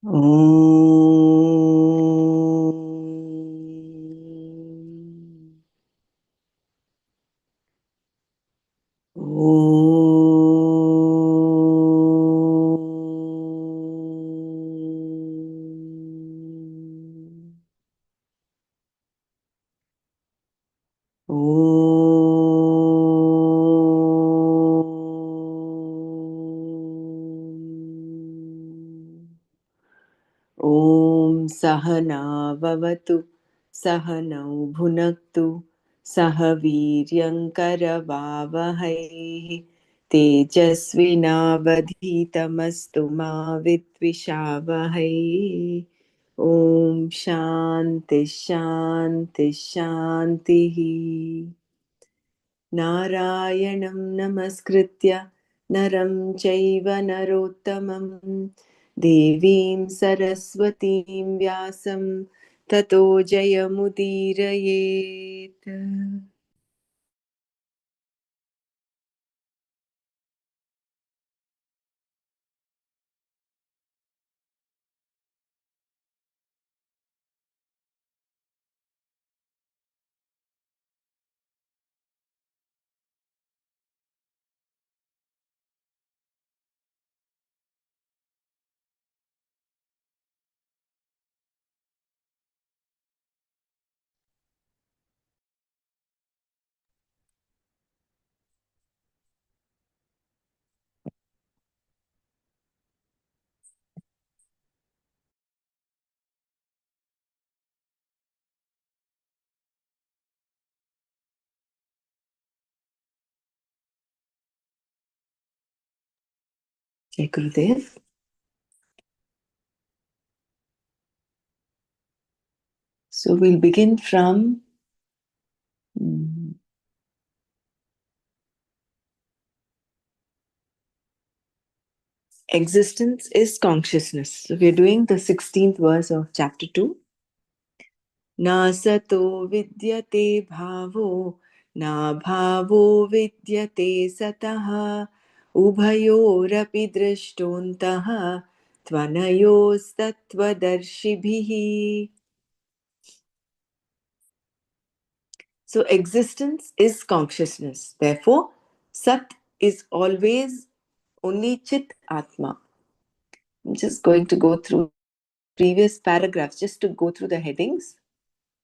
ॐ सहना भवतु सहनौ भुनक्तु सह वीर्यङ्करवावहै तेजस्विनावधीतमस्तु मा विद्विषावहै ॐ शान्ति शान्ति शान्तिः नारायणं नमस्कृत्य नरं चैव नरोत्तमं देवीं सरस्वतीं व्यासं ततो जयमुदीरयेत्। Jai Gurudev. So we'll begin from existence is consciousness. So we're doing the 16th verse of chapter 2. नासतो विद्यते भावो नाभावो विद्यते सतः उभयोरपि दृष्टोऽन्तः त्वनयोस्तत्त्वदर्शिभिः. So existence is consciousness. Therefore, Sat is always only Chit Atma. I'm just going to go through previous paragraphs just to go through the headings.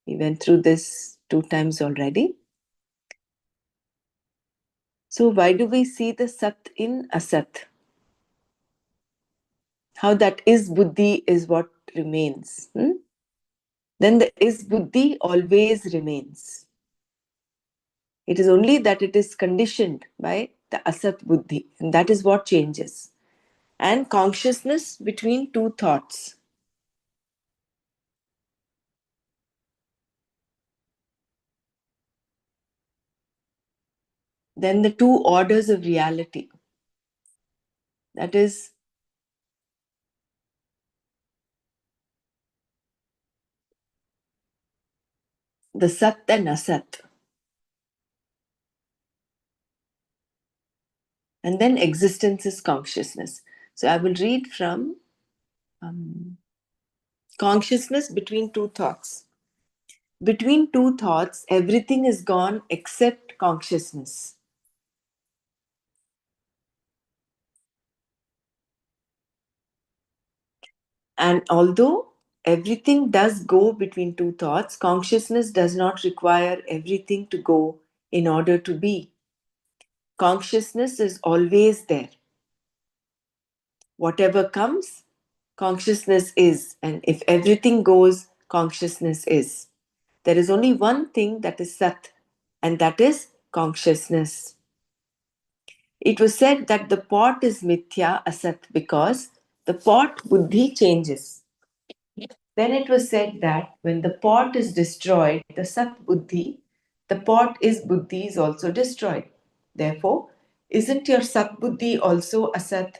We went through this 2 times already. So why do we see the Sat in Asat? How that is Buddhi is what remains. Then the is Buddhi always remains. It is only that it is conditioned by the Asat Buddhi, and that is what changes. And consciousness between two thoughts. Then the two orders of reality. That is the Sat and Asat. And then existence is consciousness. So I will read from consciousness between two thoughts. Between two thoughts, everything is gone except consciousness. And although everything does go between two thoughts, consciousness does not require everything to go in order to be. Consciousness is always there. Whatever comes, consciousness is. And if everything goes, consciousness is. There is only one thing that is Sat, and that is consciousness. It was said that the pot is mithya asat because the pot buddhi changes. Then it was said that when the pot is destroyed, the sat buddhi, the pot is buddhi is also destroyed. Therefore, isn't your sat buddhi also asat?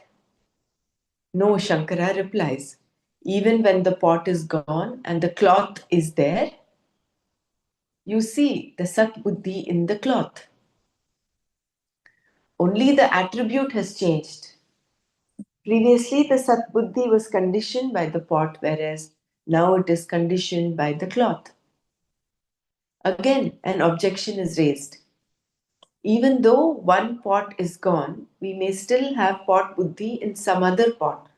No, Shankara replies. Even when the pot is gone and the cloth is there, you see the sat buddhi in the cloth. Only the attribute has changed. Previously, the Sat Buddhi was conditioned by the pot, whereas now it is conditioned by the cloth. Again, an objection is raised. Even though one pot is gone, we may still have pot buddhi in some other pot.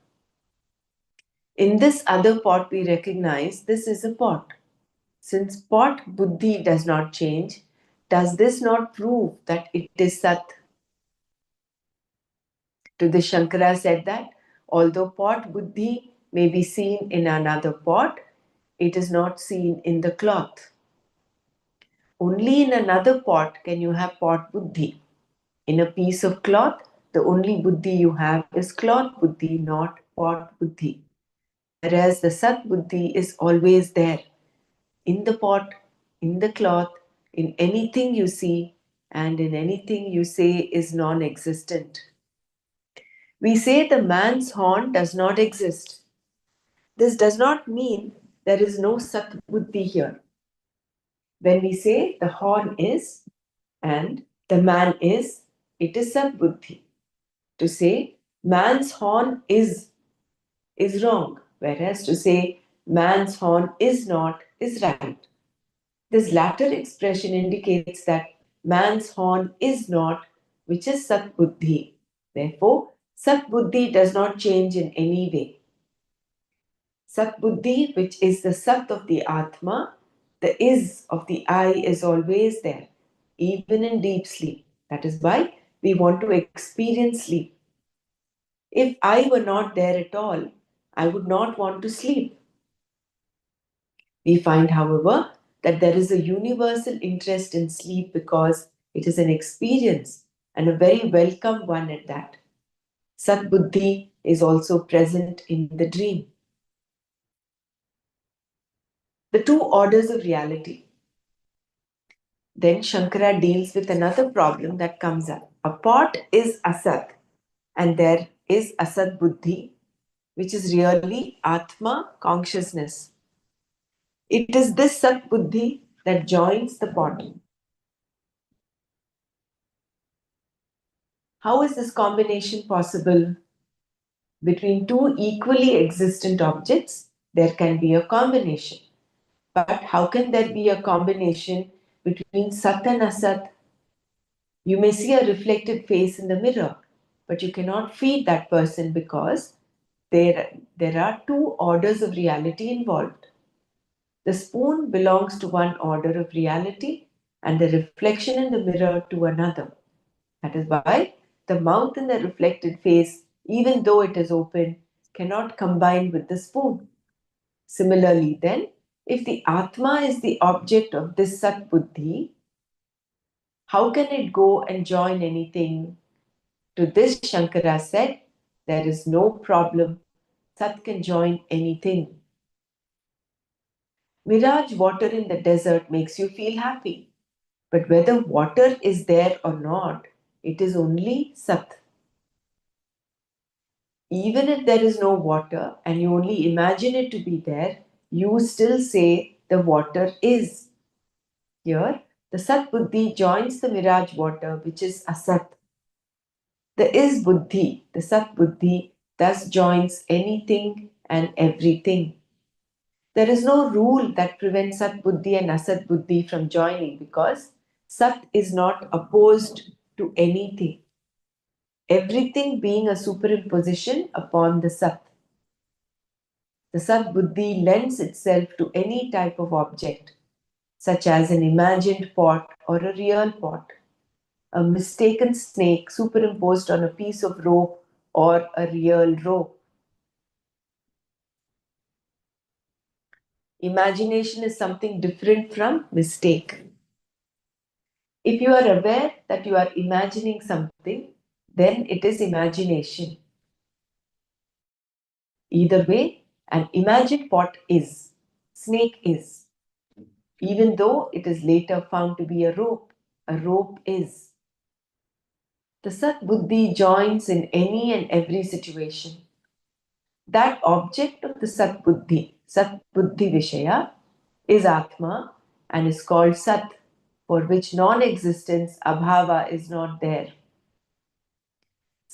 In this other pot, we recognize this is a pot. Since pot buddhi does not change, does this not prove that it is Sat? To this, Shankara said that although pot buddhi may be seen in another pot, it is not seen in the cloth. Only in another pot can you have pot buddhi. In a piece of cloth, the only buddhi you have is cloth buddhi, not pot buddhi. Whereas the Sat buddhi is always there in the pot, in the cloth, in anything you see, and in anything you say is non existent. We say the man's horn does not exist. This does not mean there is no Sat buddhi here. When we say the horn is and the man is, it is Sat buddhi. To say man's horn is wrong, whereas to say man's horn is not is right. This latter expression indicates that man's horn is not, which is Sat buddhi. Therefore, Sat buddhi does not change in any way. Sat buddhi, which is the Sat of the Atma, the is of the I, is always there, even in deep sleep. That is why we want to experience sleep. If I were not there at all, I would not want to sleep. We find, however, that there is a universal interest in sleep because it is an experience and a very welcome one at that. Sat buddhi is also present in the dream. The two orders of reality. Then Shankara deals with another problem that comes up. A pot is asat, and there is asat buddhi, which is really Atma consciousness. It is this Sat buddhi that joins the pot. How is this combination possible? Between two equally existent objects, there can be a combination. But how can there be a combination between Sat and Asat? You may see a reflected face in the mirror, but you cannot feed that person because there are two orders of reality involved. The spoon belongs to one order of reality and the reflection in the mirror to another. That is why the mouth in the reflected face, even though it is open, cannot combine with the spoon. Similarly, then, if the Atma is the object of this Sat Buddhi, how can it go and join anything? To this, Shankara said, there is no problem. Sat can join anything. Mirage water in the desert makes you feel happy. But whether water is there or not, it is only Sat. Even if there is no water and you only imagine it to be there, you still say the water is. Here, the Sat Buddhi joins the mirage water, which is Asat. The is Buddhi, the Sat Buddhi, thus joins anything and everything. There is no rule that prevents Sat Buddhi and Asat Buddhi from joining because Sat is not opposed to anything. Everything being a superimposition upon the Sat. The Sat Buddhi lends itself to any type of object, such as an imagined pot or a real pot, a mistaken snake superimposed on a piece of rope or a real rope. Imagination is something different from mistake. If you are aware that you are imagining something, then it is imagination. Either way, an imagined pot is, snake is. Even though it is later found to be a rope is. The Sat Buddhi joins in any and every situation. That object of the Sat Buddhi Vishaya, is Atma and is called Sat, for which non existence, Abhava, is not there.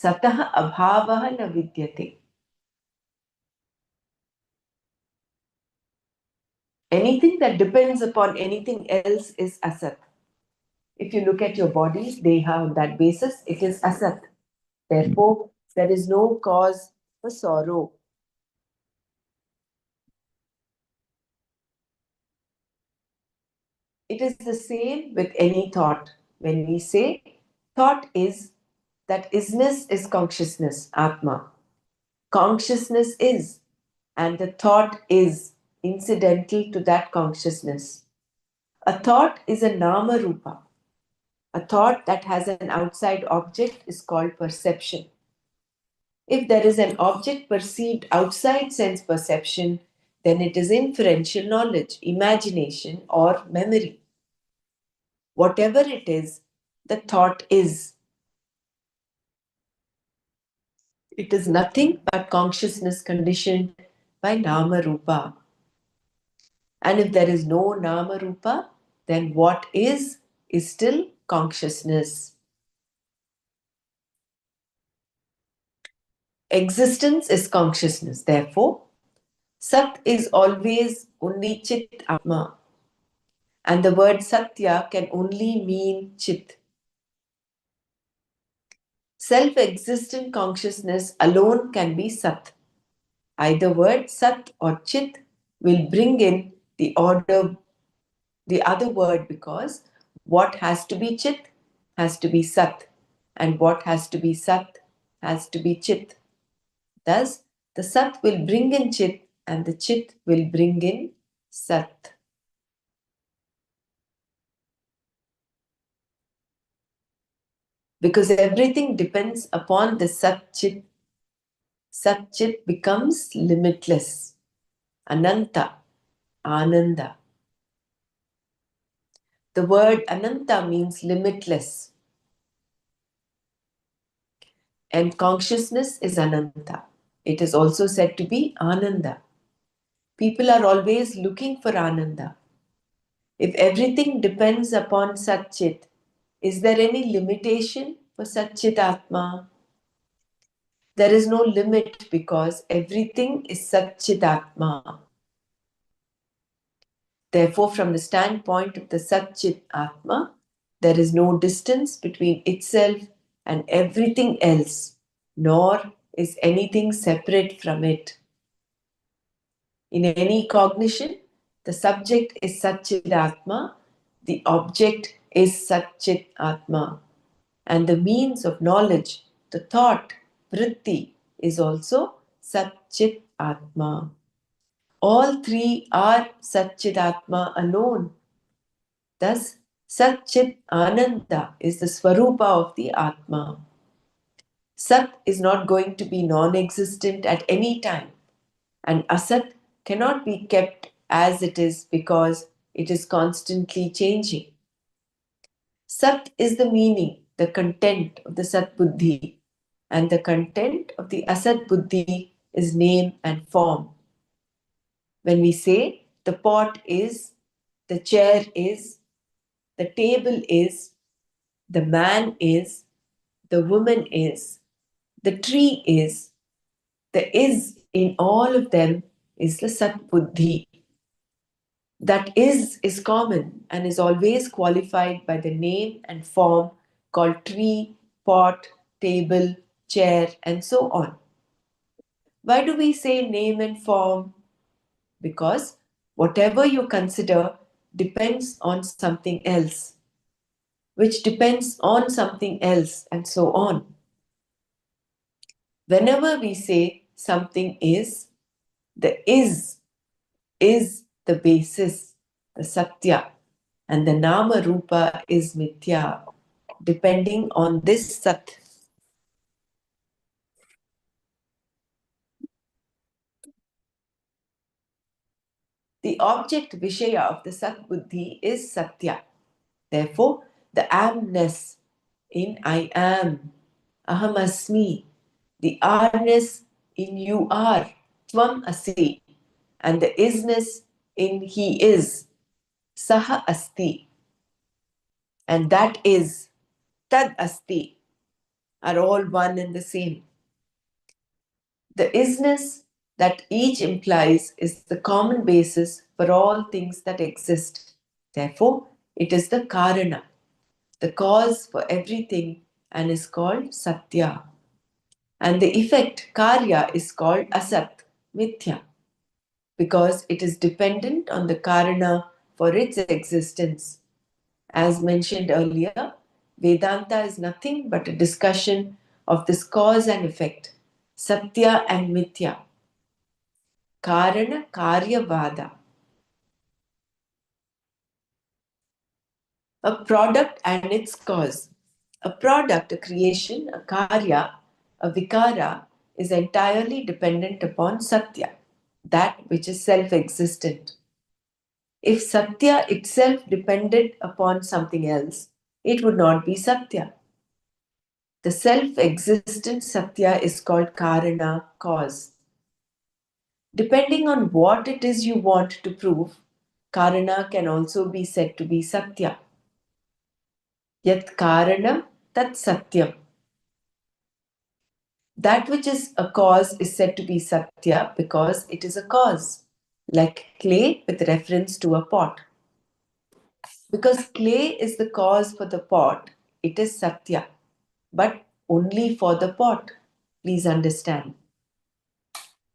Satah abhavah na vidyate. Anything that depends upon anything else is asat. If you look at your body, they have that basis, it is asat. Therefore, there is no cause for sorrow. It is the same with any thought. When we say thought is, that isness is consciousness, Atma. Consciousness is, and the thought is incidental to that consciousness. A thought is a nama rupa. A thought that has an outside object is called perception. If there is an object perceived outside sense perception, then it is inferential knowledge, imagination, or memory. Whatever it is, the thought is. It is nothing but consciousness conditioned by Nama Rupa. And if there is no Nama Rupa, then what is still consciousness. Existence is consciousness. Therefore, Sat is always only Chit Atma. And the word Satya can only mean Chit. Self existent consciousness alone can be Sat. Either word Sat or Chit will bring in the order, the other word, because what has to be Chit has to be Sat, and what has to be Sat has to be Chit. Thus, the Sat will bring in Chit and the Chit will bring in Sat. Because everything depends upon the Sat Chit. Sat Chit becomes limitless. Ananta, Ananda. The word Ananta means limitless. And consciousness is Ananta. It is also said to be Ananda. People are always looking for Ananda. If everything depends upon Satchit, is there any limitation for Satchit Atma? There is no limit because everything is Satchit Atma. Therefore, from the standpoint of the Satchit Atma, there is no distance between itself and everything else, nor is anything separate from it. In any cognition, the subject is Satchit Atma, the object is Satchit Atma, and the means of knowledge, the thought, vritti, is also Satchit Atma. All three are Satchit Atma alone. Thus, Satchit Ananda is the Swarupa of the Atma. Sat is not going to be non existent at any time, and Asat cannot be kept as it is because it is constantly changing. Sat is the meaning, the content of the Sat Buddhi, and the content of the Asat Buddhi is name and form. When we say the pot is, the chair is, the table is, the man is, the woman is, the tree is, the is in all of them is the Sat Buddhi. That is common and is always qualified by the name and form called tree, pot, table, chair, and so on. Why do we say name and form? Because whatever you consider depends on something else, which depends on something else, and so on. Whenever we say something is, the is the basis, the satya, and the nama rupa is mithya, depending on this sat. The object vishaya of the sat buddhi is satya. Therefore, the amness in I am, aham asmi, the are-ness in you are, tvam asi, and the isness in he is, saha asti, and that is tad asti. are all one and the same. The isness that each implies is the common basis for all things that exist. Therefore, it is the karana, the cause for everything, and is called satya. And the effect, karya, is called asat, mithya, because it is dependent on the karana for its existence. As mentioned earlier, Vedanta is nothing but a discussion of this cause and effect, satya and mithya, karana karyavada, a product and its cause. A product, a creation, a karya, a vikara is entirely dependent upon satya, that which is self existent. If satya itself depended upon something else, it would not be satya. The self existent satya is called karana, cause. Depending on what it is you want to prove, karana can also be said to be satya. Yat karanam tat satyam. That which is a cause is said to be satya because it is a cause, like clay with reference to a pot. Because clay is the cause for the pot, it is satya, but only for the pot. Please understand.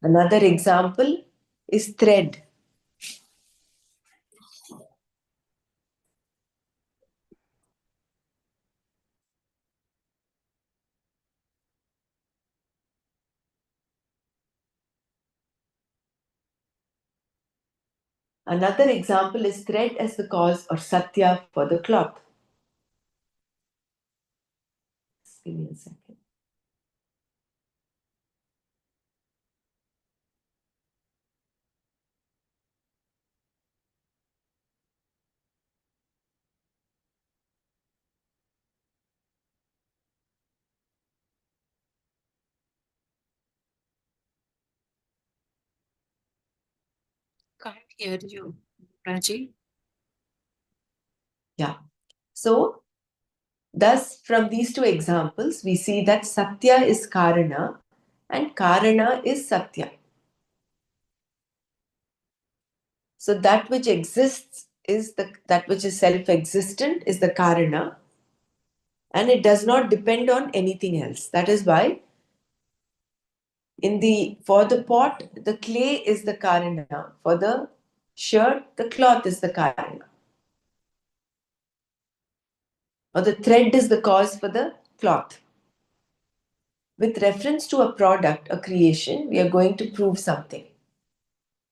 Another example is thread. Another example is thread as the cause or satya for the cloth. Just give me a second. Can't hear you, Raji. Yeah. So, thus, from these two examples, we see that satya is karana and karana is satya. So, that which exists is that which is self existent is the karana, and it does not depend on anything else. That is why in the for the pot the clay is the karana, for the shirt the cloth is the karana, or the thread is the cause for the cloth. With reference to a product, a creation, we are going to prove something.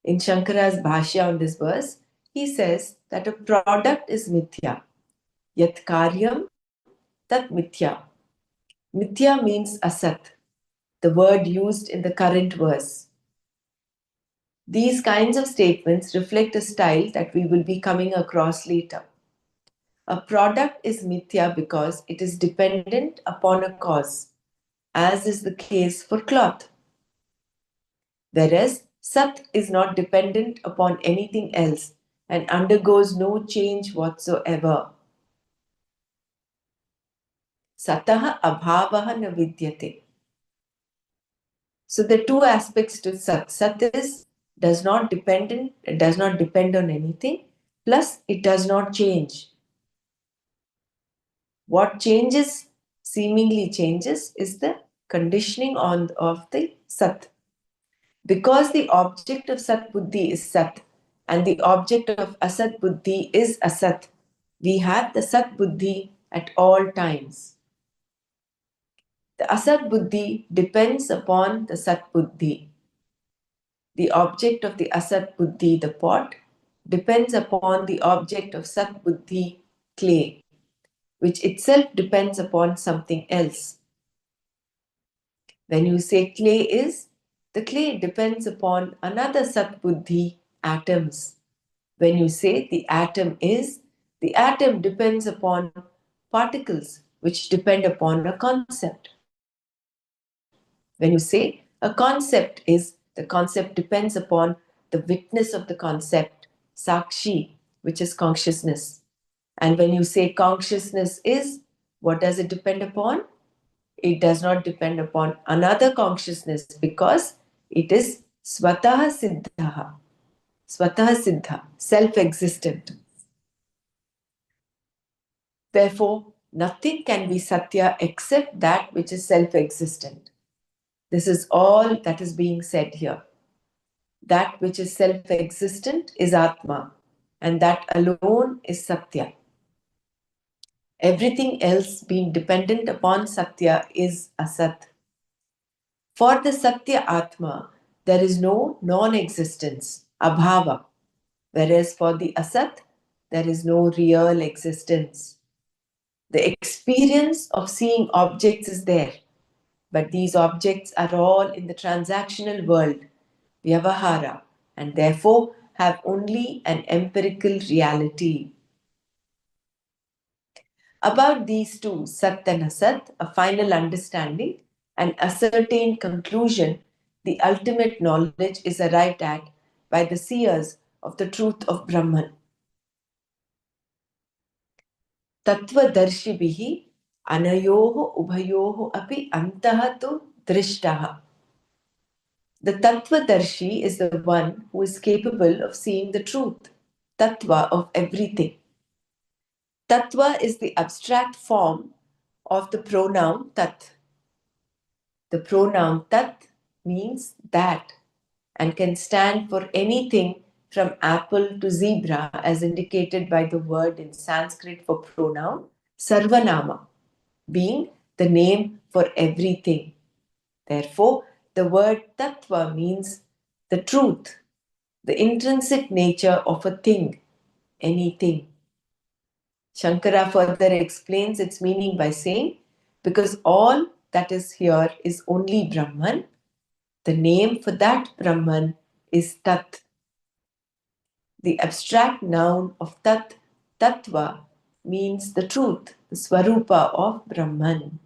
In Shankara's Bhashya on this verse, he says that a product is mithya. Yat karyam tat mithya. Mithya means asat, the word used in the current verse. These kinds of statements reflect a style that we will be coming across later. A product is mithya because it is dependent upon a cause, as is the case for cloth. Whereas Sat is not dependent upon anything else and undergoes no change whatsoever. Satah abhavaha na vidyate. So the two aspects to Sat. Sat is does not depend on anything, plus it does not change. What changes, seemingly changes, is the conditioning on of the Sat. Because the object of Sat Buddhi is Sat and the object of Asat Buddhi is Asat, we have the Sat Buddhi at all times. The Asat Buddhi depends upon the Sat Buddhi. The object of the Asat Buddhi, the pot, depends upon the object of Sat Buddhi, clay, which itself depends upon something else. When you say clay is, the clay depends upon another Sat Buddhi, atoms. When you say the atom is, the atom depends upon particles which depend upon a concept. When you say a concept is, the concept depends upon the witness of the concept, sakshi, which is consciousness. And when you say consciousness is, what does it depend upon? It does not depend upon another consciousness because it is swataha siddha, swataha siddha, self-existent. Therefore, nothing can be satya except that which is self-existent. This is all that is being said here. That which is self-existent is Atma, and that alone is Satya. Everything else being dependent upon Satya is Asat. For the Satya Atma, there is no non-existence, Abhava, whereas for the Asat, there is no real existence. The experience of seeing objects is there, but these objects are all in the transactional world, Vyavahara, and therefore have only an empirical reality. About these two, Sat and Asat, a final understanding, an ascertained conclusion, the ultimate knowledge is arrived at by the seers of the truth of Brahman. Tattvadarshibhihi anayoho ubhayoho api antah tu drishtaha. The Tattvadarshi is the one who is capable of seeing the truth, Tattva of everything. Tattva is the abstract form of the pronoun tat. The pronoun tat means that and can stand for anything from apple to zebra as indicated by the word in Sanskrit for pronoun sarvanama, being the name for everything. Therefore, the word tattva means the truth, the intrinsic nature of a thing, anything. Shankara further explains its meaning by saying, because all that is here is only Brahman, the name for that Brahman is Tat. The abstract noun of Tat, Tattva, means the truth, the Swarupa of Brahman.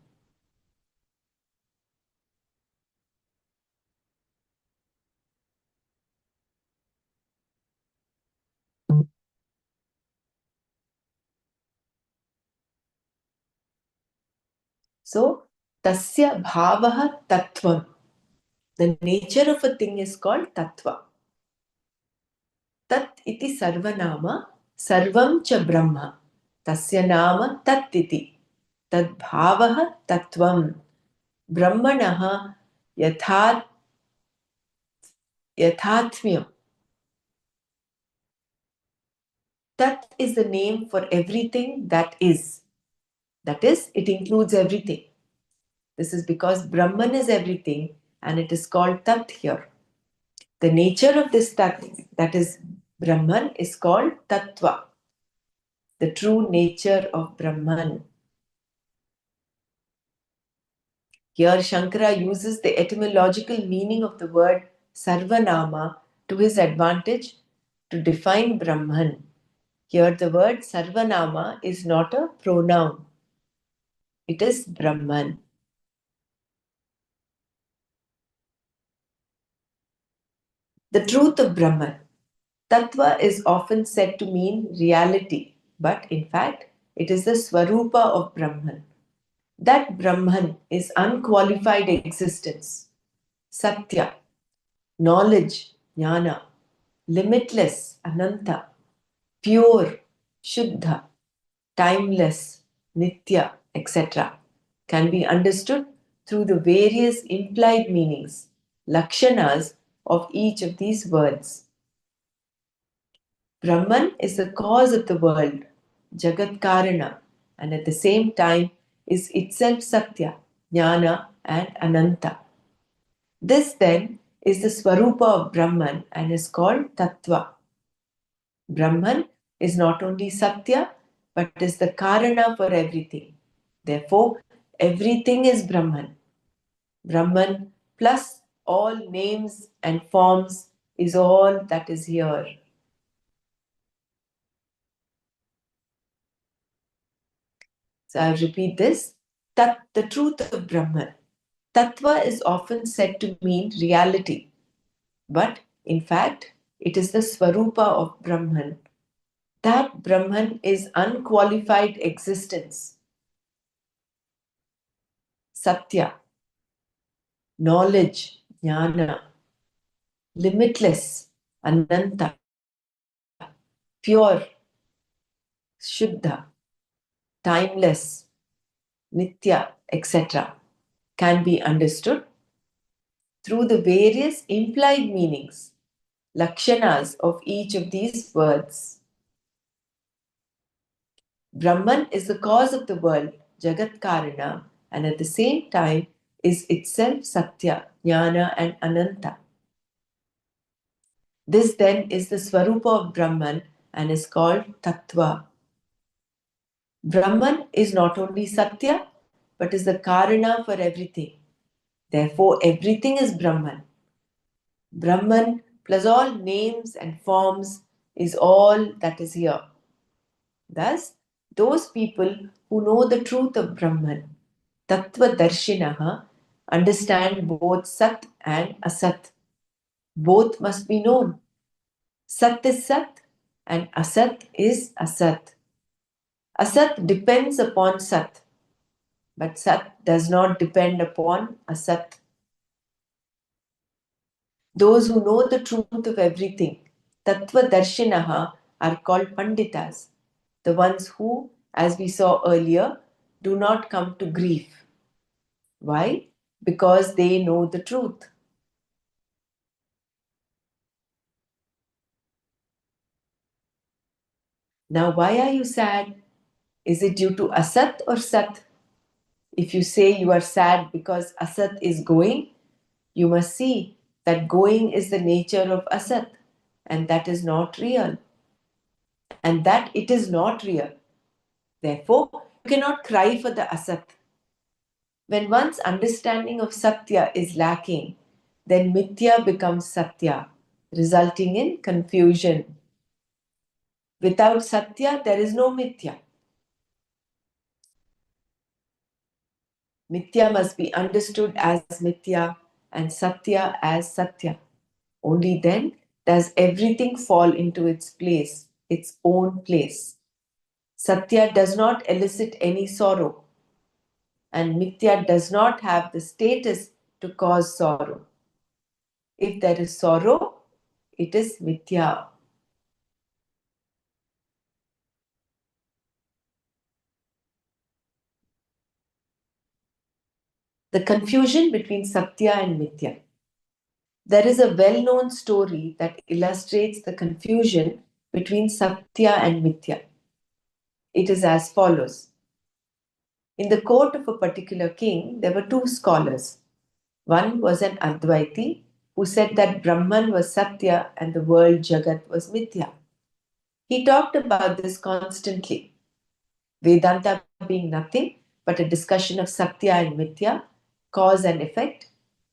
So, Tasya Bhavaha Tattvam. The nature of a thing is called Tattva. Tat iti sarvanama, sarvam cha Brahma. Tasya nama tat iti. Tad bhavaha tattvam. Brahmanaha yathatmyam. Tat is the name for everything that is. That is, it includes everything. This is because Brahman is everything and it is called Tat here. The nature of this Tat, that is Brahman, is called Tattva, the true nature of Brahman. Here Shankara uses the etymological meaning of the word Sarvanama to his advantage to define Brahman. Here the word Sarvanama is not a pronoun. It is Brahman. The truth of Brahman. Tattva is often said to mean reality, but in fact, it is the Swarupa of Brahman. That Brahman is unqualified existence, Satya, knowledge, Jnana, limitless, Ananta, pure, Shuddha, timeless, Nitya, etc., can be understood through the various implied meanings, lakshanas of each of these words. Brahman is the cause of the world, Jagat Karana, and at the same time is itself Satya, Jnana, and Ananta. This then is the Swarupa of Brahman and is called Tattva. Brahman is not only Satya but is the Karana for everything. Therefore, everything is Brahman. Brahman plus all names and forms is all that is here. So I'll repeat this. The truth of Brahman. Tattva is often said to mean reality, but in fact, it is the Swarupa of Brahman. That Brahman is unqualified existence. Satya, knowledge, jnana, limitless, ananta, pure, shuddha, timeless, nitya, etc., can be understood through the various implied meanings, lakshanas of each of these words. Brahman is the cause of the world, Jagat Karana, and at the same time is itself Satya, Jnana, and Ananta. This then is the Swarupa of Brahman and is called Tattva. Brahman is not only Satya but is the Karana for everything. Therefore, everything is Brahman. Brahman plus all names and forms is all that is here. Thus, those people who know the truth of Brahman, Tattva Darshinaha, understand both Sat and Asat. Both must be known. Sat is Sat and Asat is Asat. Asat depends upon Sat, but Sat does not depend upon Asat. Those who know the truth of everything, Tattva Darshinaha, are called Panditas, the ones who, as we saw earlier, do not come to grief. Why? Because they know the truth. Now, why are you sad? Is it due to Asat or Sat? If you say you are sad because Asat is going, you must see that going is the nature of Asat and that is not real. And that it is not real. Therefore, you cannot cry for the Asat. When one's understanding of Satya is lacking, then Mithya becomes Satya, resulting in confusion. Without Satya, there is no Mithya. Mithya must be understood as Mithya and Satya as Satya. Only then does everything fall into its place, its own place. Satya does not elicit any sorrow, and Mithya does not have the status to cause sorrow. If there is sorrow, it is Mithya. The confusion between Satya and Mithya. There is a well known story that illustrates the confusion between Satya and Mithya. It is as follows. In the court of a particular king, there were two scholars. One was an Advaiti who said that Brahman was Satya and the world Jagat was Mithya. He talked about this constantly, Vedanta being nothing but a discussion of Satya and Mithya, cause and effect,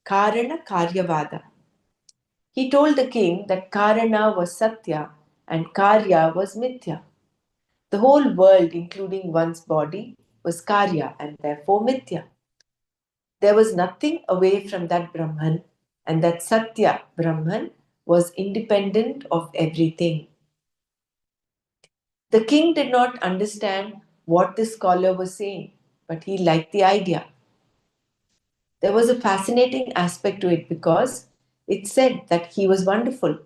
Karana Karyavada. He told the king that Karana was Satya and Karya was Mithya. The whole world, including one's body, was Karya and therefore Mithya. There was nothing away from that Brahman, and that Satya Brahman was independent of everything. The king did not understand what the scholar was saying, but he liked the idea. There was a fascinating aspect to it because it said that he was wonderful,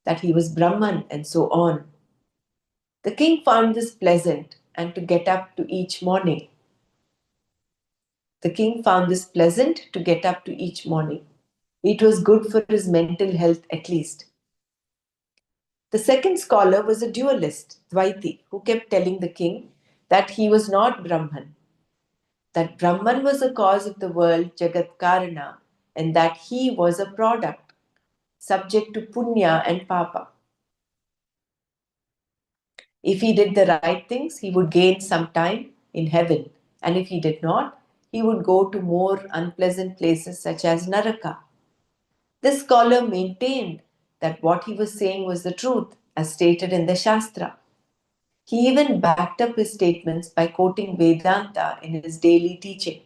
that he was Brahman, and so on. The king found this pleasant and to get up to each morning. The king found this pleasant to get up to each morning. It was good for his mental health at least. The second scholar was a dualist, Dvaiti, who kept telling the king that he was not Brahman, that Brahman was the cause of the world, Jagat Karana, and that he was a product, subject to punya and papa. If he did the right things, he would gain some time in heaven, and if he did not, he would go to more unpleasant places such as Naraka. This scholar maintained that what he was saying was the truth, as stated in the Shastra. He even backed up his statements by quoting Vedanta in his daily teaching.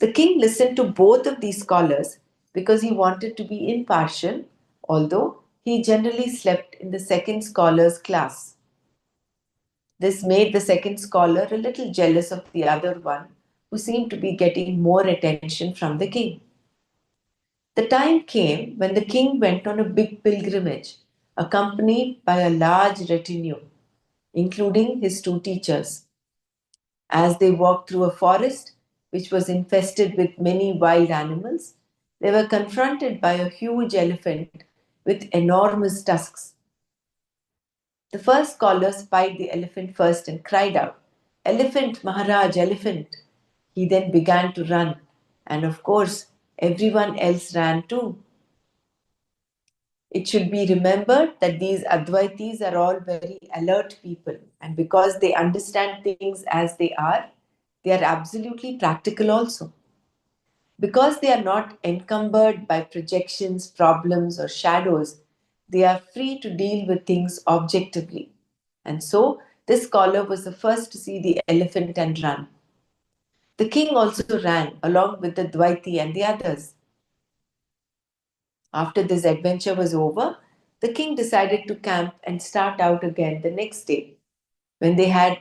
The king listened to both of these scholars because he wanted to be impartial, although he generally slept in the second scholar's class. This made the second scholar a little jealous of the other one, who seemed to be getting more attention from the king. The time came when the king went on a big pilgrimage, accompanied by a large retinue, including his two teachers. As they walked through a forest which was infested with many wild animals, they were confronted by a huge elephant with enormous tusks. The first scholar spied the elephant first and cried out, "Elephant, Maharaj, elephant!" He then began to run, and of course, everyone else ran too. It should be remembered that these Advaitis are all very alert people, and because they understand things as they are absolutely practical also. Because they are not encumbered by projections, problems, or shadows, they are free to deal with things objectively. And so, this scholar was the first to see the elephant and run. The king also ran along with the Dvaiti and the others. After this adventure was over, the king decided to camp and start out again the next day when they had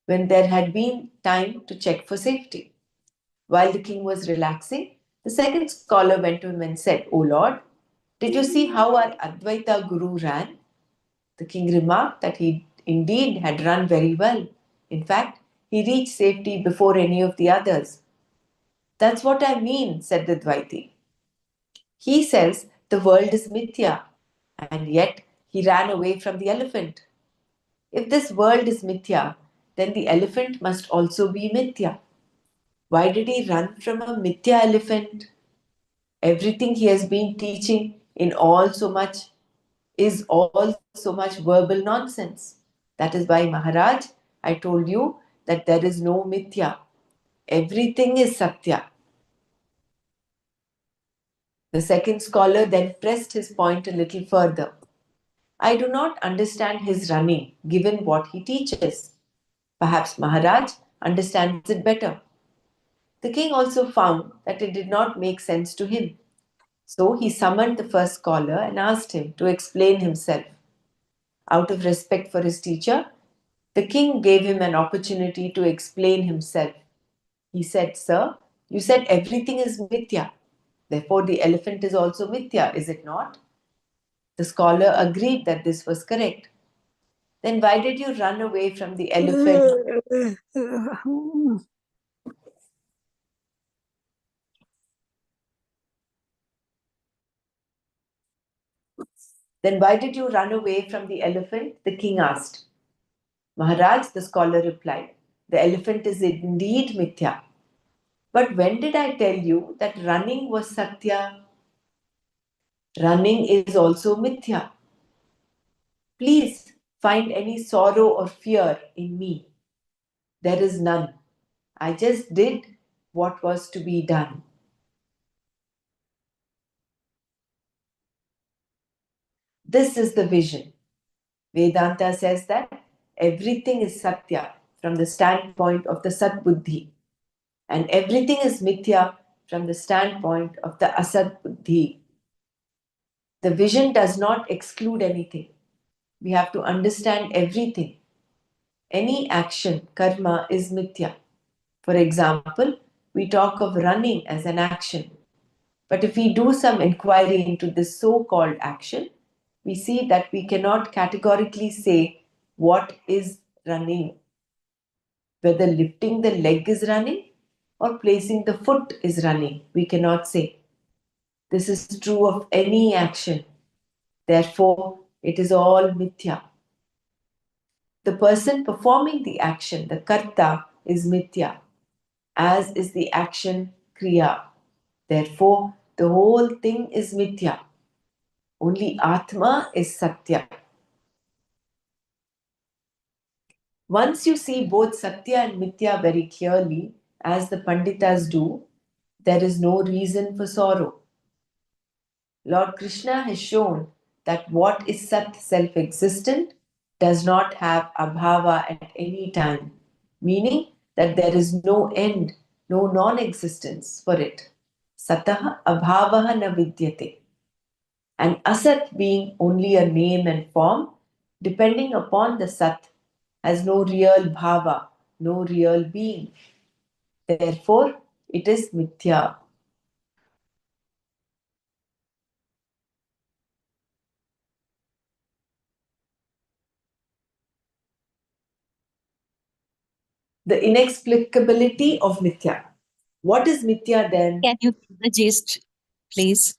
when there had been time to check for safety. While the king was relaxing, the second scholar went to him and said, "O Lord, did you see how our Advaita Guru ran?" The king remarked that he indeed had run very well. In fact, he reached safety before any of the others. "That's what I mean," said the Dvaiti. "He says the world is mithya, and yet he ran away from the elephant. If this world is mithya, then the elephant must also be mithya. Why did he run from a mithya elephant? Everything he has been teaching in all so much is all so much verbal nonsense. That is why, Maharaj, I told you that there is no mithya. Everything is satya." The second scholar then pressed his point a little further. "I do not understand his running, given what he teaches. Perhaps Maharaj understands it better." The king also found that it did not make sense to him. So he summoned the first scholar and asked him to explain himself. Out of respect for his teacher, the king gave him an opportunity to explain himself. He said, "Sir, you said everything is mithya. Therefore, the elephant is also mithya, is it not?" The scholar agreed that this was correct. "Then why did you run away from the elephant? Then why did you run away from the elephant?" the king asked. "Maharaj," the scholar replied, "the elephant is indeed mithya. But when did I tell you that running was satya? Running is also mithya. Please find any sorrow or fear in me. There is none. I just did what was to be done." This is the vision. Vedanta says that everything is satya from the standpoint of the Sat Buddhi, and everything is mithya from the standpoint of the Asat Buddhi. The vision does not exclude anything. We have to understand everything. Any action, karma, is mithya. For example, we talk of running as an action. But if we do some inquiry into this so called action, we see that we cannot categorically say what is running, whether lifting the leg is running or placing the foot is running. We cannot say. This is true of any action. Therefore, it is all mithya. The person performing the action, the karta, is mithya, as is the action kriya. Therefore, the whole thing is mithya. Only Atma is Satya. Once you see both Satya and Mithya very clearly, as the Panditas do, there is no reason for sorrow. Lord Krishna has shown that what is Sat, self existent, does not have abhava at any time, meaning that there is no end, no non existence for it. Satah abhavaha na vidyate. And asat being only a name and form, depending upon the sat, has no real bhava, no real being. Therefore, it is mithya. The inexplicability of mithya. What is mithya then? Can you give the gist, please?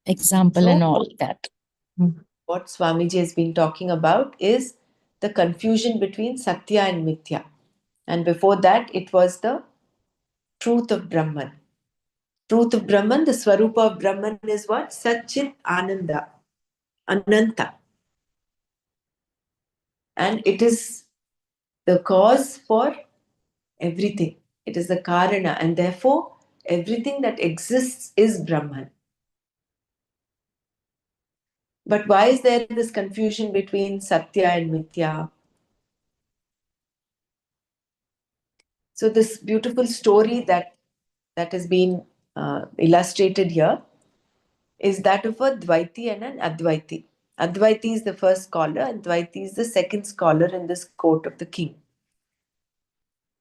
Example So, and all that. Mm. what Swamiji has been talking about is the confusion between Satya and Mithya. And before that, it was the truth of Brahman. Truth of Brahman, the Swarupa of Brahman is what? Satchit Ananda, Ananta. And it is the cause for everything. It is the Karana. And therefore, everything that exists is Brahman. But why is there this confusion between Satya and Mithya? So this beautiful story that has been illustrated here is that of a Dvaiti and an Advaiti. Advaiti is the first scholar, and Dvaiti is the second scholar in this court of the king.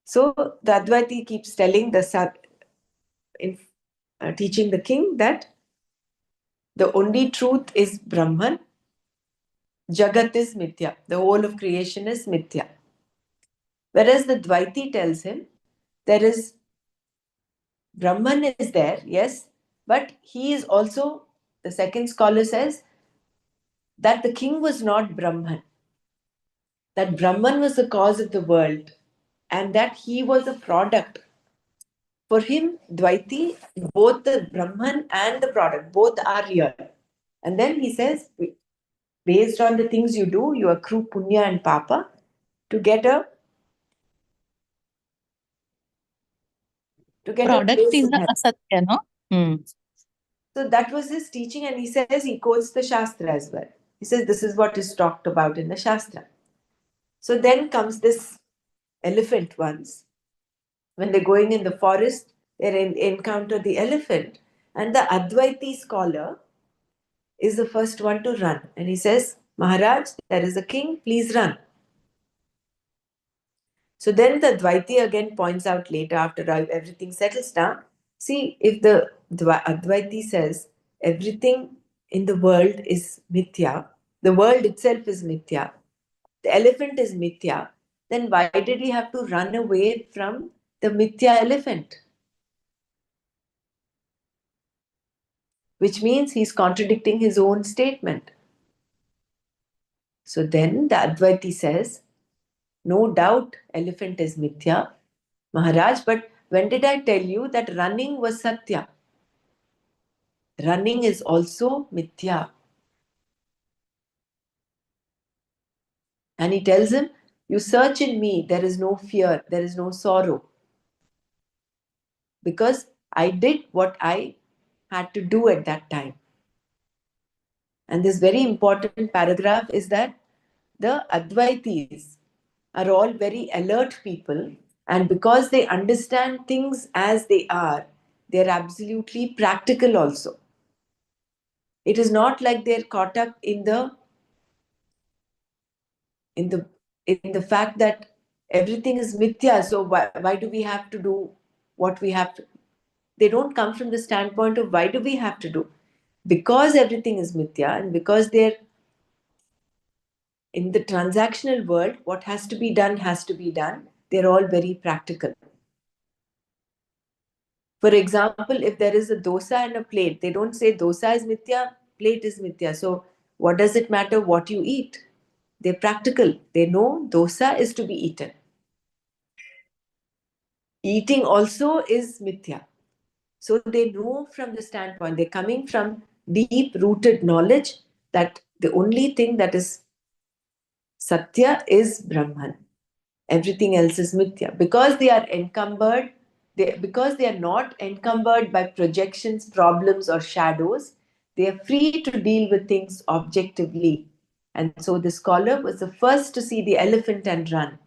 So the Advaiti keeps telling the in, teaching the king that the only truth is Brahman, Jagat is Mithya, the whole of creation is Mithya. Whereas the Dvaiti tells him there is Brahman is there, yes, but he is also, the second scholar says, that the king was not Brahman, that Brahman was the cause of the world, and that he was a product. For him, Dvaiti, both the Brahman and the product, both are real. And then he says, based on the things you do, you accrue punya and papa to get a Product place is in the heaven. asatya, no? Hmm. So that was his teaching, and he says he quotes the Shastra as well. He says this is what is talked about in the Shastra. So then comes this elephant once. When they're going in the forest, encounter the elephant. And the Advaiti scholar is the first one to run. And he says, Maharaj, there is a king, please run. So then the Dvaiti again points out later, after everything settles down, see, if the Advaiti says everything in the world is mithya, the world itself is mithya, the elephant is mithya, then why did he have to run away from the mithya elephant? Which means he's contradicting his own statement. So then the Advaiti says, no doubt elephant is mithya, Maharaj, but when did I tell you that running was satya? Running is also mithya. And he tells him, you search in me, there is no fear, there is no sorrow. Because I did what I had to do at that time. And this very important paragraph is that the Advaitis are all very alert people, and because they understand things as they are, they're absolutely practical also. It is not like they're caught up in the in the fact that everything is mithya, so why do we have to do what we have to. They don't come from the standpoint of why do we have to do, because everything is mithya, and because they're in the transactional world, what has to be done. They're all very practical. For example, if there is a dosa and a plate, they don't say dosa is mithya, plate is mithya. So, what does it matter what you eat? They're practical. They know dosa is to be eaten. Eating also is mithya. So, they know from the standpoint, they're coming from deep rooted knowledge that the only thing that is satya is Brahman. Everything else is mithya because they are encumbered, because they are not encumbered by projections, problems, or shadows. They are free to deal with things objectively. And so the scholar was the first to see the elephant and run.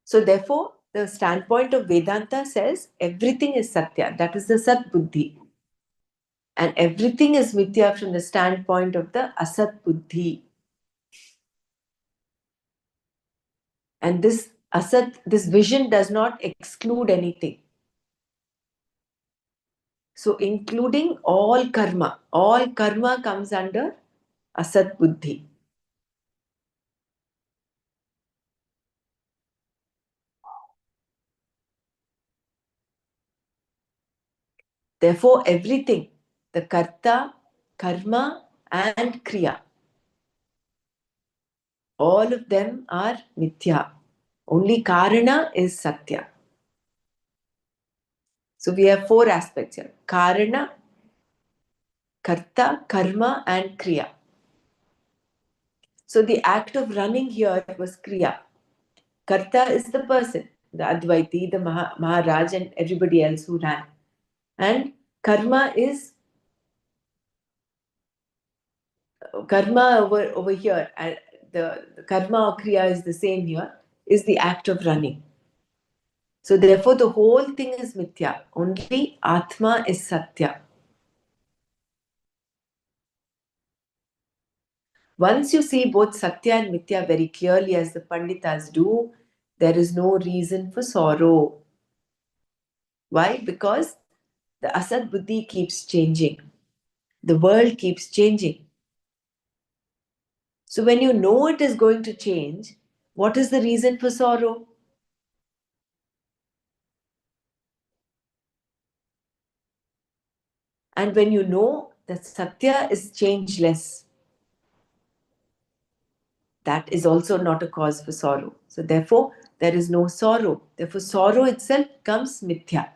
So therefore, the standpoint of Vedanta says everything is Satya. That is the Sat Buddhi. And everything is Mithya from the standpoint of the Asat Buddhi. And this Asat, this vision does not exclude anything. So including all karma comes under Asat Buddhi. Therefore, everything, the karta, karma, and kriya, all of them are mithya. Only karana is satya. So we have four aspects here: karana, karta, karma, and kriya. So the act of running here was kriya. Karta is the person, the Advaiti, the Maharaj, and everybody else who ran. And karma is karma over here. The karma or kriya is the same here, is the act of running. So therefore the whole thing is mithya. Only Atma is Satya. Once you see both Satya and Mithya very clearly as the Panditas do, there is no reason for sorrow. Why? Because the Asad Buddhi keeps changing. The world keeps changing. So when you know it is going to change, what is the reason for sorrow? And when you know that Satya is changeless, that is also not a cause for sorrow. So therefore, there is no sorrow. Therefore, sorrow itself becomes mithya.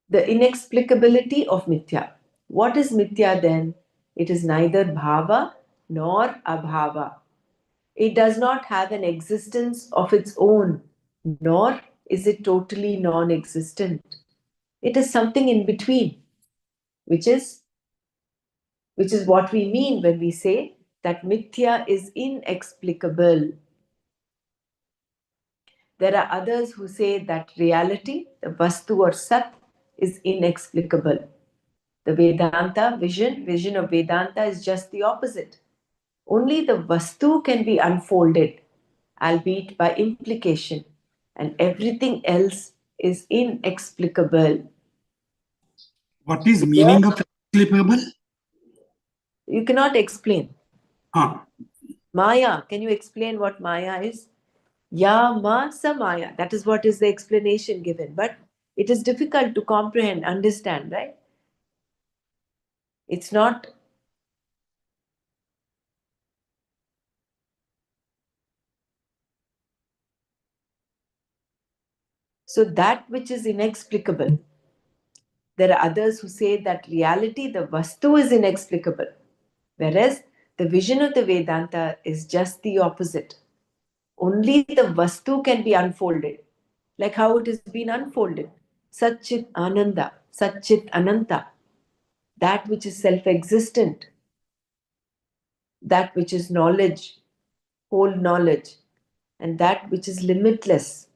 The inexplicability of mithya. What is mithya then? It is neither bhava nor abhava. It does not have an existence of its own, nor is it totally non existent. It is something in between, which is what we mean when we say that mithya is inexplicable. There are others who say that reality, the vastu or sat, is inexplicable. The Vedanta vision of Vedanta is just the opposite. Only the vastu can be unfolded, albeit by implication, and everything else is inexplicable. What is So here, meaning of inexplicable? you cannot explain. Ah, Maya, can you explain what Maya is? Ya ma sa Maya. That is what is the explanation given. But it is difficult to comprehend, understand, right? It's not. So that which is inexplicable. There are others who say that reality, the vastu, is inexplicable. Whereas the vision of the Vedanta is just the opposite. Only the vastu can be unfolded, like how it has been unfolded. Satchit Ananda, Satchit Ananta, that which is self existent, that which is knowledge, whole knowledge, and that which is limitless.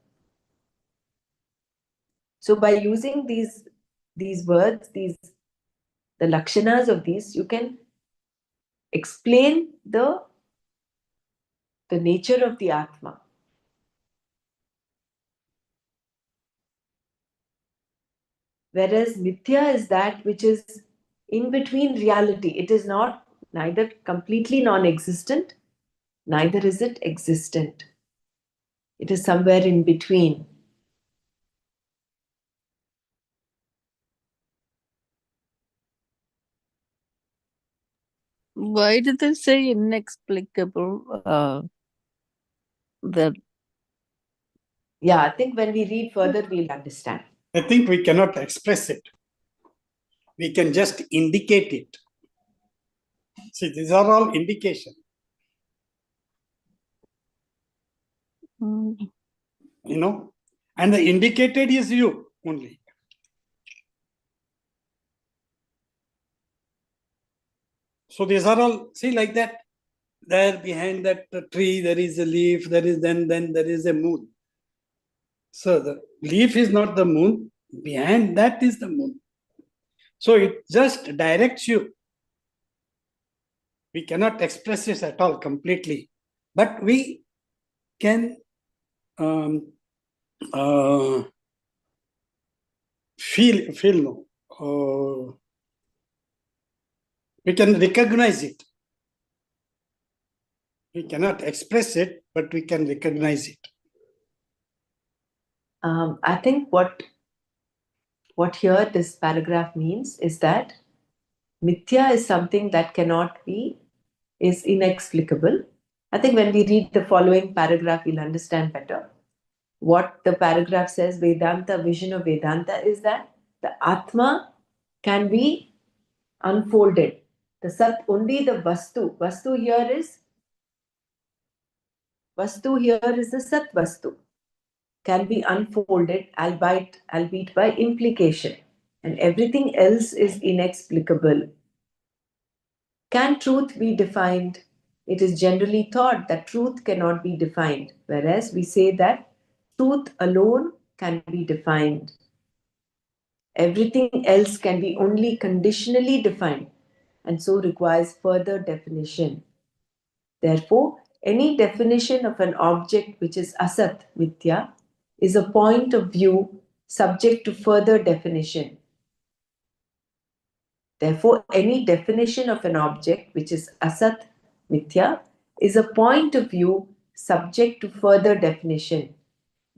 So by using these words, the lakshanas of these, you can explain the nature of the Atma. Whereas mithya is that which is in between reality. It is not neither completely non-existent, neither is it existent. It is somewhere in between. Why did they say inexplicable? The Yeah, I think when we read further, we'll understand. I think we cannot express it. We can just indicate it. See, these are all indication. Mm. You know, And the indicated is you only. So these are all, see, like that. There behind that tree, there is a leaf, there is then there is a moon. So the leaf is not the moon, behind that is the moon. So it just directs you. We cannot express this at all completely, but we can uh, feel no. We can recognize it. We cannot express it, but we can recognize it. I think what here this paragraph means is that mithya is something that cannot be, is inexplicable. I think when we read the following paragraph, we'll understand better. What the paragraph says, Vedanta, vision of Vedanta, is that the Atma can be unfolded. The Sat, only the Vastu. Vastu here is the Sat Vastu. Can be unfolded, albeit by implication. And everything else is inexplicable. Can truth be defined? It is generally thought that truth cannot be defined, whereas we say that truth alone can be defined. Everything else can be only conditionally defined and so requires further definition. Therefore, any definition of an object which is asat, mithya, is a point of view subject to further definition. Therefore, any definition of an object which is asat, mithya, is a point of view subject to further definition.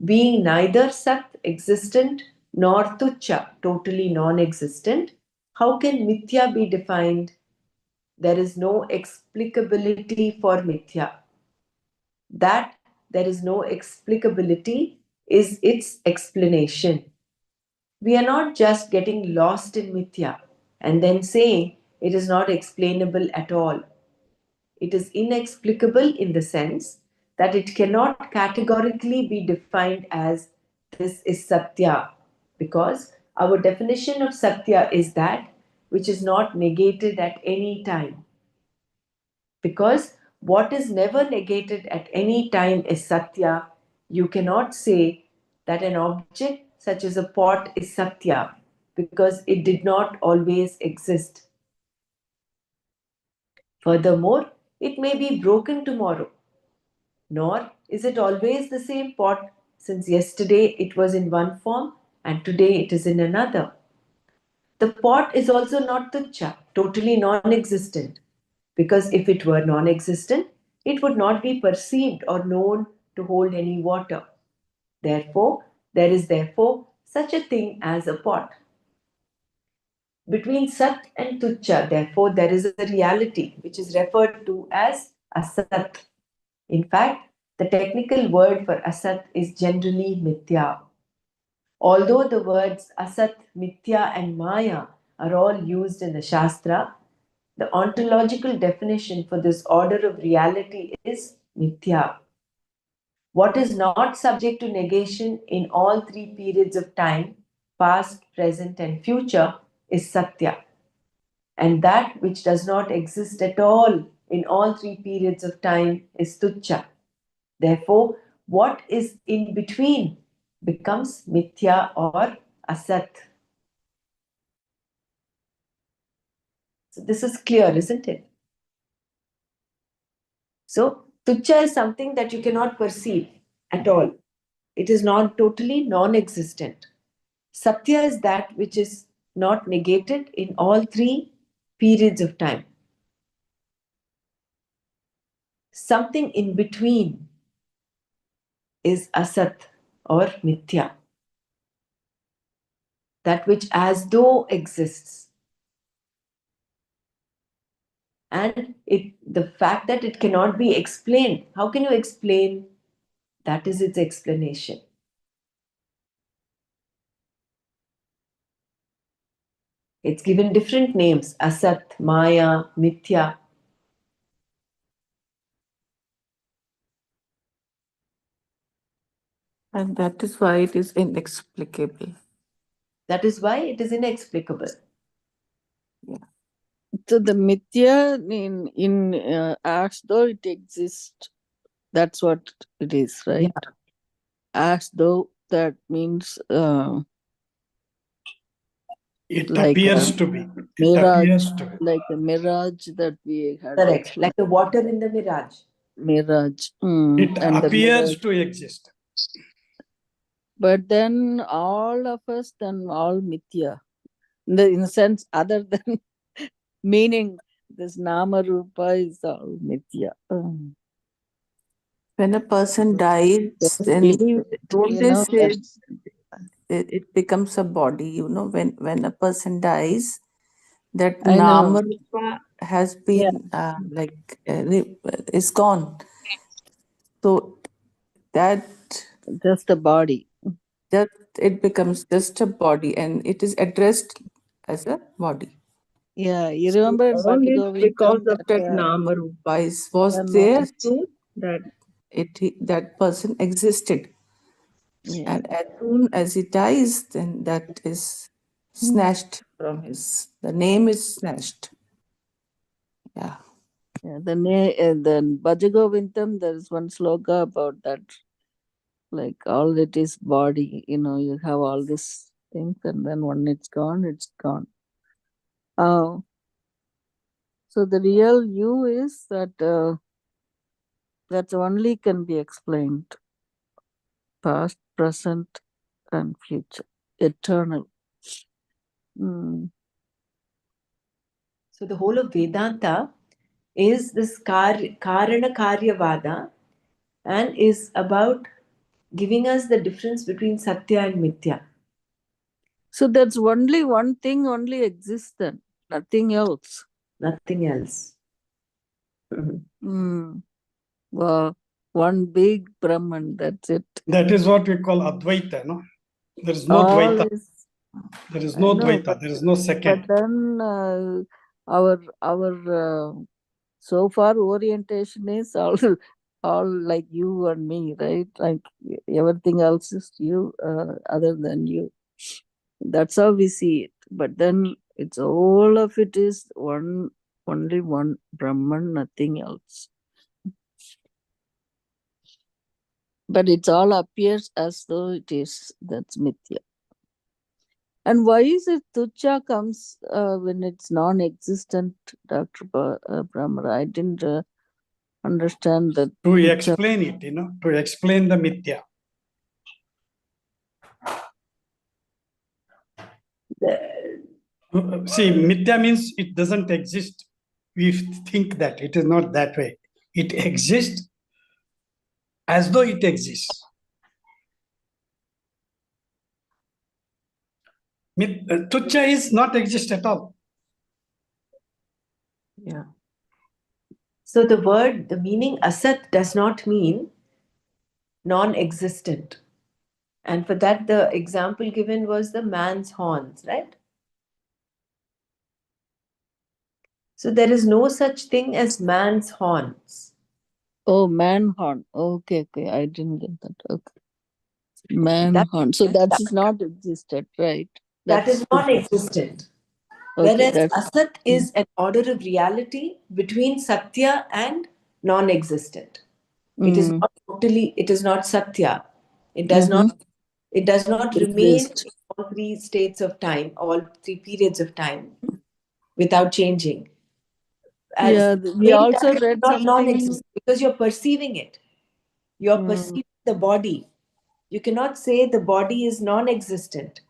Being neither sat, existent, nor tuchya, totally non existent, how can mithya be defined? There is no explicability for mithya. That there is no explicability is its explanation. We are not just getting lost in mithya and then saying it is not explainable at all. It is inexplicable in the sense that it cannot categorically be defined as this is Satya, because our definition of Satya is that which is not negated at any time. Because what is never negated at any time is Satya, you cannot say that an object such as a pot is Satya because it did not always exist. Furthermore, it may be broken tomorrow, nor is it always the same pot, since yesterday it was in one form and today it is in another. The pot is also not tuchya, totally non existent, because if it were non existent, it would not be perceived or known to hold any water. Therefore, there is therefore such a thing as a pot. Between Sat and Tuchya, therefore, there is a reality which is referred to as Asat. In fact, the technical word for Asat is generally Mithya. Although the words Asat, Mithya, and Maya are all used in the Shastra, the ontological definition for this order of reality is Mithya. What is not subject to negation in all three periods of time, past, present, and future, is Satya. And that which does not exist at all in all three periods of time is Tuchya. Therefore, what is in between becomes Mithya or Asat. So, this is clear, isn't it? So, Tuchya is something that you cannot perceive at all. It is not totally non existent. Satya is that which is not negated in all three periods of time. Something in between is Asat or Mithya. That which as though exists. And the fact that it cannot be explained, how can you explain? That is its explanation. It's given different names: Asat, Maya, Mithya. And that is why it is inexplicable. That is why it is inexplicable. Yeah. So the mithya in as though it exists. That's what it is, right? Yeah. As though that means It like a appears to be. It mirage, appears to be. like a mirage that we had Correct. Like explained. the water in the mirage. Mirage, It and the appears mirage. to exist. But then all of us, then all mithya. In the sense, other than meaning, this nama rupa is all mithya. When a person dies, Don't then believe it, don't you they know. say it becomes a body? When a person dies, that I know, nama rupa has yeah, been is gone. So that just a body. just it becomes just a body, and it is addressed as a body. Yeah, you So remember in all is because Bhakti of that that nama rupa was there, knowledge. so that that person existed. Yeah. And as soon as he dies, then that is snatched from the name is snatched. Yeah. Yeah, then Bhajagovintam, there is one sloka about that. Like all it is body, you have all these things, and then when it's gone, it's gone. Oh, so the real you is that only can be explained past, present, and future, eternal. Mm. So the whole of Vedanta is this Karana Karyavada and is about giving us the difference between Satya and Mithya. So that's only one thing, only exists then, nothing else. Nothing else. Mm. Wow. One big Brahman, that's it. That is what we call Advaita. No? There is no All Dvaita. is, There is I no know, Dvaita. There is no but second. then our so far orientation is all all like you and me, right? Like everything else is you, other than you. That's how we see it. But then it's all of it is one, only one Brahman, nothing else. But it all appears as though it is. That's mithya. And why is it tucha comes when it's non-existent, Dr. Brahmara? I didn't understand that. To Tucha. explain it, to explain the Mithya. See, Mithya means it doesn't exist. We think that it is not that way. It exists as though it exists. Tucha is not exist at all. Yeah. So the meaning asat does not mean non-existent. And for that, the example given was the man's horns, right? So there is no such thing as man's horns. Oh, man horn. Okay, okay. I didn't get that. Okay. Man That, horn. So that is not existed, right? that is That's non-existent. okay. Whereas That's asat is an order of reality between satya and non-existent. It is mm, not totally, it is not satya. It does mm-hmm. not, it does not remain Exist. in all three states of time, all three periods of time without changing. At Yeah, the we same also time, it's read not something. non-existent because you're perceiving it. You're Mm, perceiving the body. You cannot say the body is non-existent.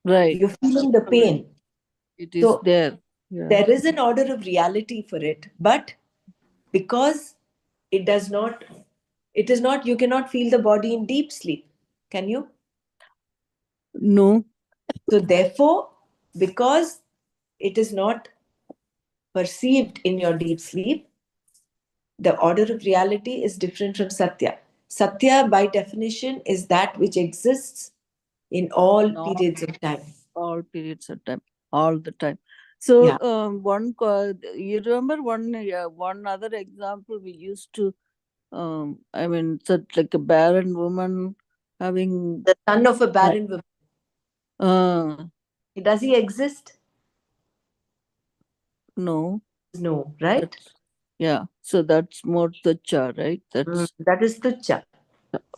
right. You're feeling the So pain. it is So there. Yeah. there is an order of reality for it, but because it does not, it is not, you cannot feel the body in deep sleep. Can you? No. So therefore, because it is not perceived in your deep sleep, the order of reality is different from Satya. Satya, by definition, is that which exists in all Not periods of time. all periods of time. All the time. So Yeah. you remember one other example we used to I mean, it's like a barren woman having. The son of a barren woman. Uh, Does he exist? no. No, right? Yeah. So that's more Tucha, right? That's That is Tucha.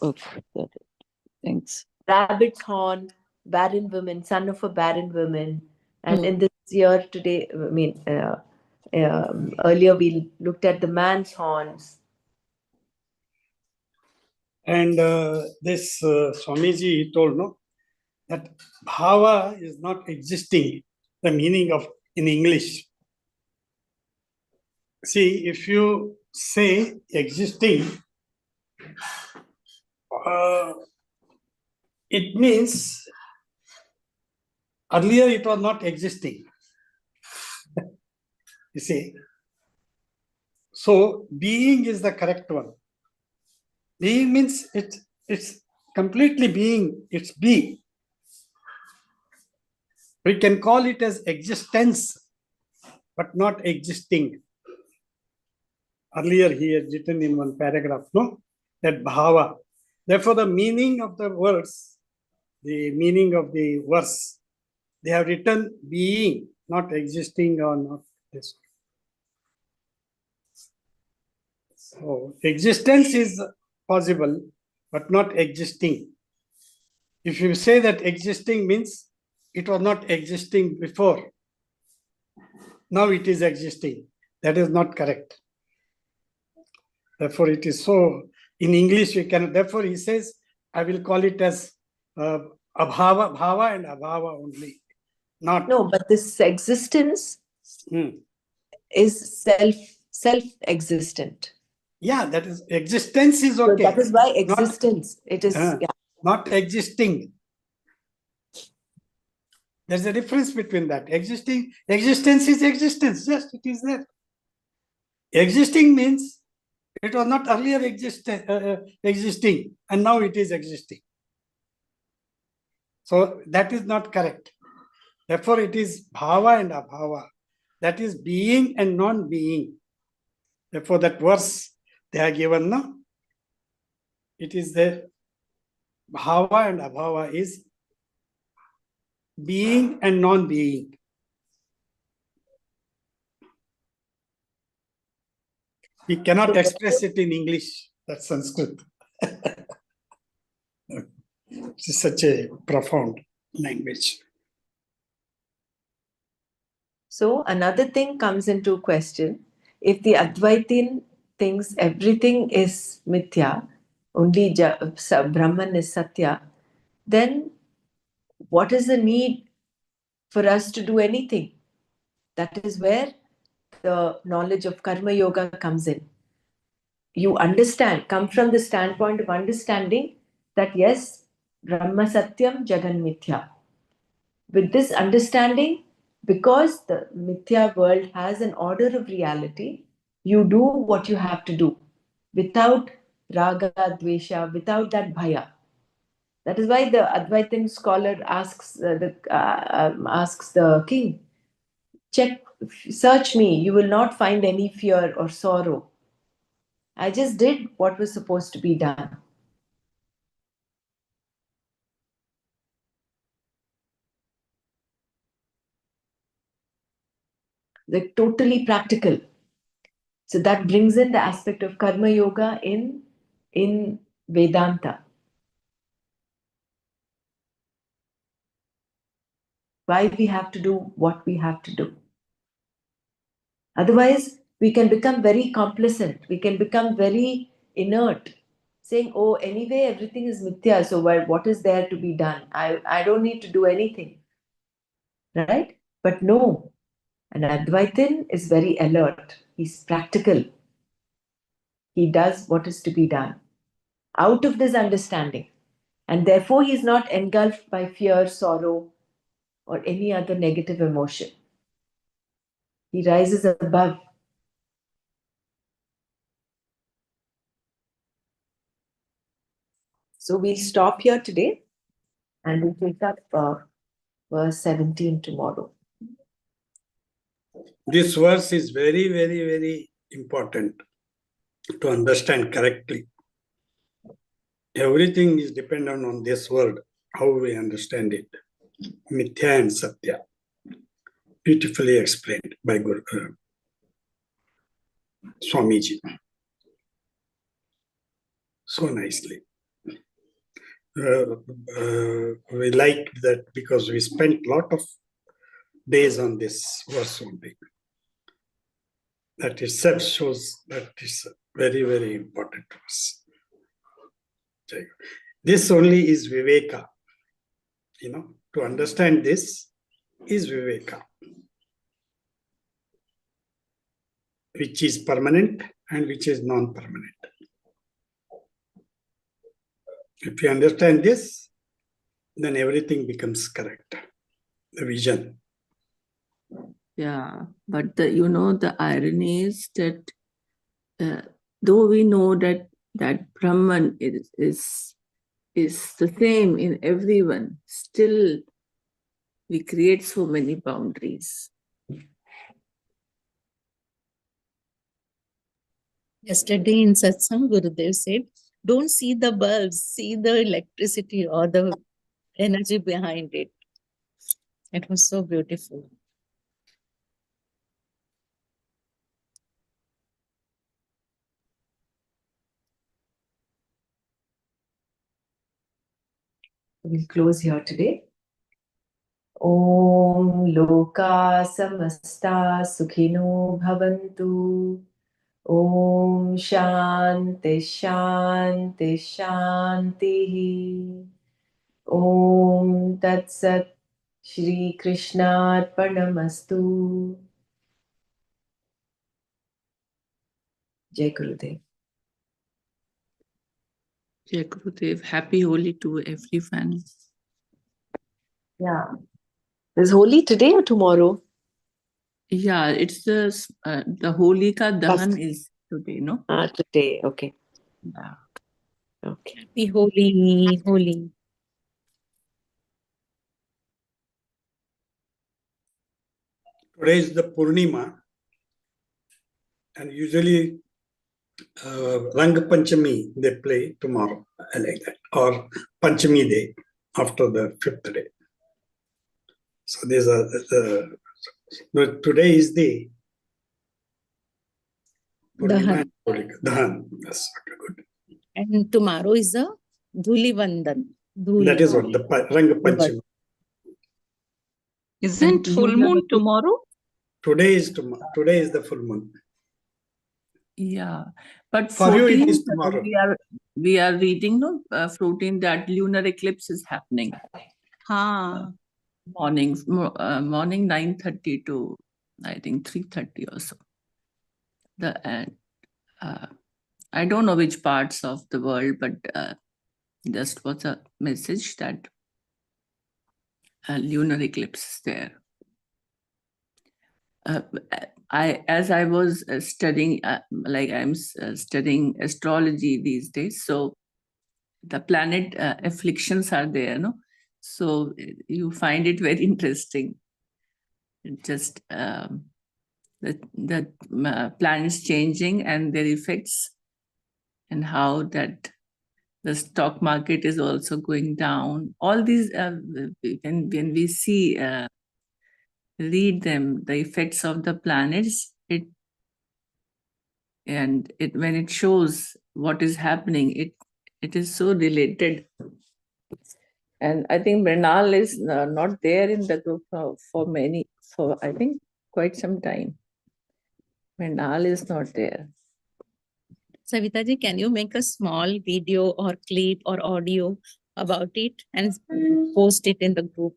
okay. Got it. Thanks. Rabbit's horn, barren woman, son of a barren woman. And Hmm. in this year today, earlier we looked at the man's horns. And this Swamiji told, no, that bhava is not existing, the meaning of in English. See, if you say existing, it means earlier it was not existing. You see, so being is the correct one. Being means it's completely being, it's be. We can call it as existence, but not existing. Earlier he had written in one paragraph, no, that bhava. Therefore, the meaning of the words, the meaning of the verse, they have written being, not existing or not this. So existence is possible, but not existing. If you say that existing means it was not existing before, now it is existing, that is not correct. Therefore, it is so. In English, we can. Therefore, he says, I will call it as abhava, bhava, and abhava only. Not. No, but this existence is self-existent. Yeah, that is existence is So okay. that is why Not, existence. It is not existing. There's a difference between that. Existence is existence. Just it is there. Existing means it was not earlier existing, and now it is existing. So that is not correct. Therefore, it is bhava and abhava. That is being and non-being. Therefore, that verse they are given, no? It is there. Bhava and abhava is being and non-being. We cannot express it in English. That's Sanskrit. It's such a profound language. So another thing comes into question. If the Advaitin thinks everything is mithya, only Brahman is satya, then what is the need for us to do anything? That is where the knowledge of karma yoga comes in. You understand, come from the standpoint of understanding that yes, Brahma Satyam Jagan Mithya. With this understanding, because the Mithya world has an order of reality, you do what you have to do without raga, dvesha, without that bhaya. That is why the Advaitin scholar asks the king, check, search me, you will not find any fear or sorrow. I just did what was supposed to be done. They're totally practical. So that brings in the aspect of karma yoga in Vedanta. Why we have to do what we have to do. Otherwise, we can become very complacent. We can become very inert, saying, oh, anyway, everything is mithya, so what is there to be done? I don't need to do anything. Right? But no, an Advaitin is very alert. He's practical. He does what is to be done out of this understanding. And therefore, he is not engulfed by fear, sorrow, or any other negative emotion. He rises above. So we'll stop here today and we'll take up verse 17 tomorrow. This verse is very, very, very important. to understand correctly. Everything is dependent on this word, how we understand it. Mithya and Satya. Beautifully explained by Guru Swamiji. So nicely. We like that because we spent a lot of days on this verse only. That itself shows that it's very, very important to us. This only is Viveka. To understand this is Viveka, which is permanent and which is non-permanent. If you understand this, then everything becomes correct. The vision. Yeah, but the irony is that though we know that Brahman is the same in everyone, still we create so many boundaries. Yesterday in satsang, Gurudev said, don't see the bulbs, see the electricity or the energy behind it. It was so beautiful. We'll close here today. Om Loka Samasta Sukhino Bhavantu. Om Shanti Shanti Shanti. Om Tat Sat Shri Krishna Arpanamastu. Jai Gurudev. Jai Gurudev. Happy Holi to everyone. Yeah. Is Holi today or tomorrow? Yeah, it's the Holika Dahan is today, no? Today. Okay. Yeah. Okay. Happy Holi, Holi. Today is the Purnima, and usually Rang Panchami they play tomorrow, like that, or Panchami day after the 5th day. So these are today is the Purnima and Dahan. That's good. And tomorrow is the Dhuli Vandan. That is what the Rang Panchami. Isn't full moon tomorrow? Today is the full moon. Yeah, but For you it 14th, is tomorrow. we are reading 14th that lunar eclipse is happening. Morning 9:30 to I think 3:30 or so. I don't know which parts of the world, but just was a message that a lunar eclipse is there. As I was studying, I'm studying astrology these days, so the planet afflictions are there, no? So you find it very interesting. Just the planets changing and their effects, and how that the stock market is also going down. All these, when we see, read them, the effects of the planets, when it shows what is happening, it is so related. And I think Mrinal is not there in the group for I think quite some time. Mrinal is not there. Savita ji, can you make a small video or clip or audio about it and post it in the group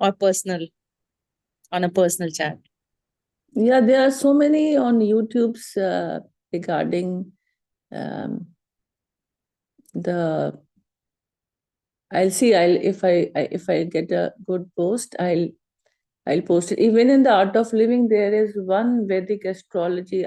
or on a personal chat? Yeah, there are so many on YouTube's regarding the. I'll see. If I get a good post, I'll post it. Even in the Art of Living, there is one Vedic astrology